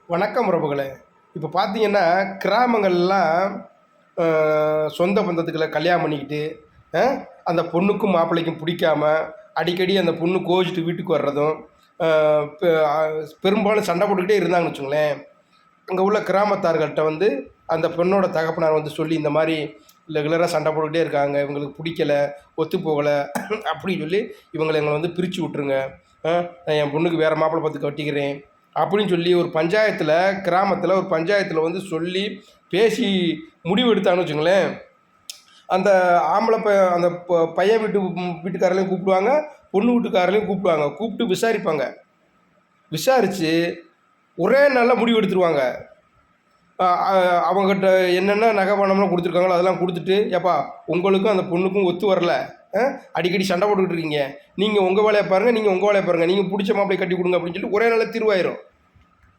வணக்கம் உறவுகளே. இப்போ பார்த்தீங்கன்னா, கிராமங்கள்லாம் சொந்த பந்தத்துக்குள்ள கல்யாணம் பண்ணிக்கிட்டு, அ அந்த பொண்ணுக்கும் மாப்பிள்ளைக்கும் பிடிக்காம, அடிக்கடி அந்த பொண்ணு கோவிச்சுட்டு வீட்டுக்கு வர்றதும், அ பெ அ பெரும்பாலும் சண்டை போட்டுக்கிட்டே இருந்தாங்கன்னு வச்சுக்கங்களேன். அங்கே உள்ள கிராமத்தார்கள்ட்ட வந்து அந்த பெண்ணோட தகப்பனார் வந்து சொல்லி, இந்த மாரி ரெகுலராக சண்டை போட்டுக்கிட்டே இருக்காங்க, இவங்களுக்கு பிடிக்கல, ஒத்து போகல அப்படின்னு சொல்லி, எங்களை வந்து பிரித்து விட்ருங்க. நான் என் பொண்ணுக்கு வேறு மாப்பிள்ளை பார்த்து கட்டிக்கிறேன் அப்படின்னு சொல்லி ஒரு பஞ்சாயத்தில், கிராமத்தில் ஒரு பஞ்சாயத்தில் வந்து சொல்லி பேசி முடிவு எடுத்தாங்கன்னு வச்சுங்களேன். அந்த ஆம்பளை அந்த பையன் வீட்டுக்காரரையும் கூப்பிடுவாங்க, பொண்ணு வீட்டுக்காரரையும் கூப்பிடுவாங்க, கூப்பிட்டு விசாரிப்பாங்க. விசாரித்து ஒரே நாளில் முடிவு எடுத்துருவாங்க. அவங்ககிட்ட என்னென்ன நகை பணம்லாம் கொடுத்துருக்காங்களோ அதெல்லாம் கொடுத்துட்டு, ஏப்பா உங்களுக்கும் அந்த பொண்ணுக்கும் ஒத்து வரல, அடிக்கடி சண்டை போட்டுக்கிட்டு இருக்கீங்க, நீங்கள் உங்கள் வேலையை பாருங்கள், நீங்கள் உங்கள் வேலையை பாருங்கள், நீங்கள் பிடிச்ச மாப்பிள்ளையை கட்டி கொடுங்க அப்படின்னு சொல்லி ஒரே நாளில் தீர்வாயிரும்.